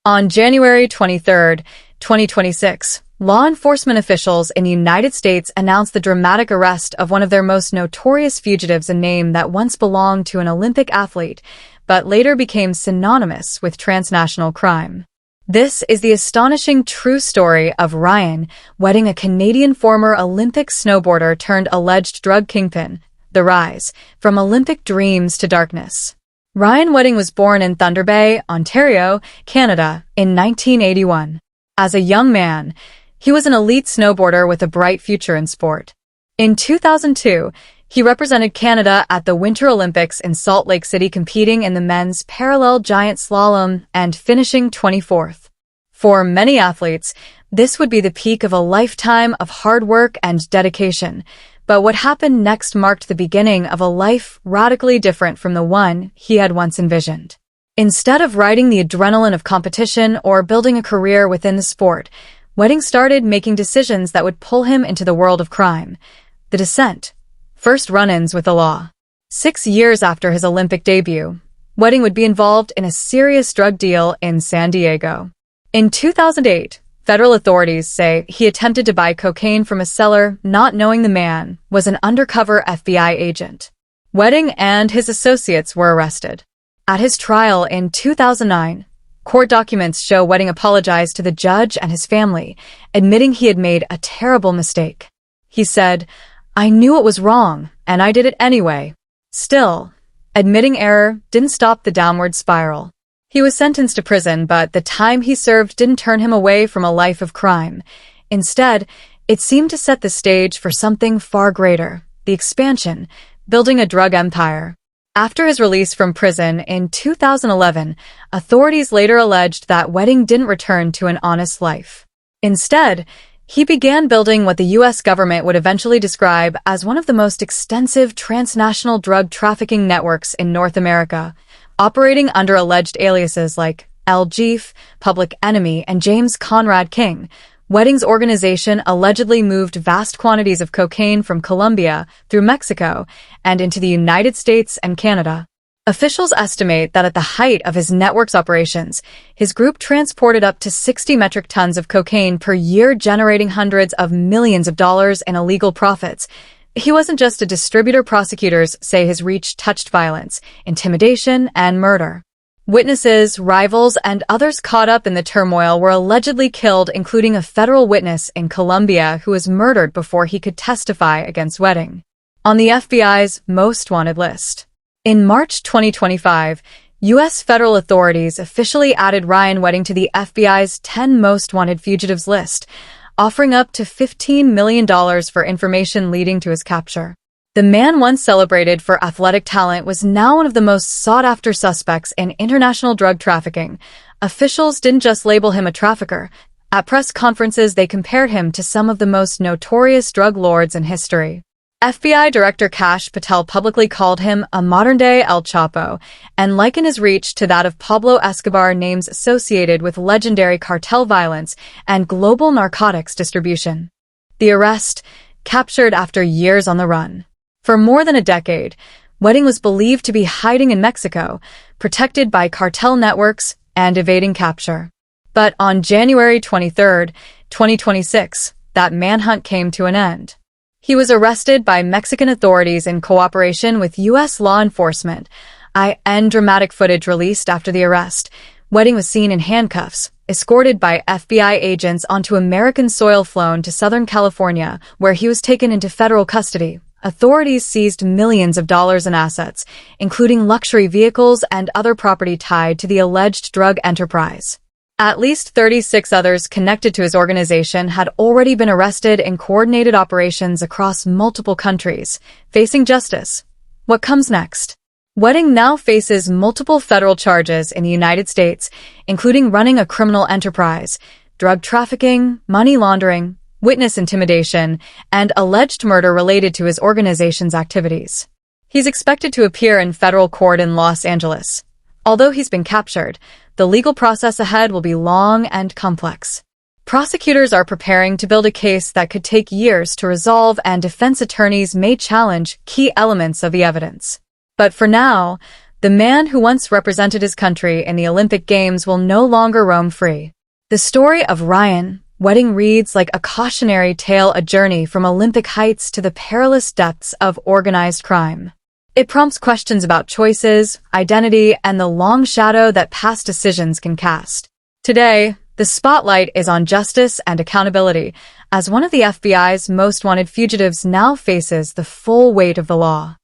On January 23, 2026, law enforcement officials in the United States announced the dramatic arrest of one of their most notorious fugitives, a name that once belonged to an Olympic athlete, but later became synonymous with transnational crime. This is the astonishing true story of Ryan wedding a Canadian former Olympic snowboarder turned alleged drug kingpin, the rise from Olympic dreams to darkness. Ryan Wedding was born in Thunder Bay, Ontario, Canada, in 1981. As a young man, he was an elite snowboarder with a bright future in sport. In 2002, he represented Canada at the Winter Olympics in Salt Lake City, competing in the men's parallel giant slalom and finishing 24th. For many athletes, this would be the peak of a lifetime of hard work and dedication. But what happened next marked the beginning of a life radically different from the one he had once envisioned. Instead of riding the adrenaline of competition or building a career within the sport, Wedding started making decisions that would pull him into the world of crime. The descent. First run-ins with the law. 6 years after his Olympic debut, Wedding would be involved in a serious drug deal in San Diego. In 2008, federal authorities say he attempted to buy cocaine from a seller, not knowing the man was an undercover FBI agent. Wedding and his associates were arrested. At his trial in 2009, court documents show Wedding apologized to the judge and his family, admitting he had made a terrible mistake. He said, "I knew it was wrong, and I did it anyway." Still, admitting error didn't stop the downward spiral. He was sentenced to prison, but the time he served didn't turn him away from a life of crime. Instead, it seemed to set the stage for something far greater, the expansion, building a drug empire. After his release from prison in 2011, authorities later alleged that Wedding didn't return to an honest life. Instead, he began building what the U.S. government would eventually describe as one of the most extensive transnational drug trafficking networks in North America, operating under alleged aliases like El Jeef, Public Enemy, and James Conrad King. Wedding's organization allegedly moved vast quantities of cocaine from Colombia through Mexico and into the United States and Canada. Officials estimate that at the height of his network's operations, his group transported up to 60 metric tons of cocaine per year, generating hundreds of millions of dollars in illegal profits. He wasn't just a distributor. Prosecutors say his reach touched violence, intimidation, and murder. Witnesses, rivals, and others caught up in the turmoil were allegedly killed, including a federal witness in Colombia who was murdered before he could testify against Wedding. On the FBI's most wanted list. In March 2025, U.S. federal authorities officially added Ryan Wedding to the FBI's 10 most wanted fugitives list, offering up to $15 million for information leading to his capture. The man, once celebrated for athletic talent, was now one of the most sought-after suspects in international drug trafficking. Officials didn't just label him a trafficker. At press conferences, they compared him to some of the most notorious drug lords in history. FBI Director Kash Patel publicly called him a modern-day El Chapo and likened his reach to that of Pablo Escobar, names associated with legendary cartel violence and global narcotics distribution. The arrest, captured after years on the run. For more than a decade, Wedding was believed to be hiding in Mexico, protected by cartel networks and evading capture. But on January 23, 2026, that manhunt came to an end. He was arrested by Mexican authorities in cooperation with U.S. law enforcement. Dramatic footage released after the arrest. Wedding was seen in handcuffs, escorted by FBI agents onto American soil, flown to Southern California, where he was taken into federal custody. Authorities seized millions of dollars in assets, including luxury vehicles and other property tied to the alleged drug enterprise. At least 36 others connected to his organization had already been arrested in coordinated operations across multiple countries, facing justice. What comes next? Wedding now faces multiple federal charges in the United States, including running a criminal enterprise, drug trafficking, money laundering, witness intimidation, and alleged murder related to his organization's activities. He's expected to appear in federal court in Los Angeles. Although he's been captured, the legal process ahead will be long and complex. Prosecutors are preparing to build a case that could take years to resolve, and defense attorneys may challenge key elements of the evidence. But for now, The man who once represented his country in the Olympic Games will no longer roam free. The story of Ryan Wedding reads like a cautionary tale, a journey from Olympic heights to the perilous depths of organized crime. It prompts questions about choices, identity, and the long shadow that past decisions can cast. Today, the spotlight is on justice and accountability, as one of the FBI's most wanted fugitives now faces the full weight of the law.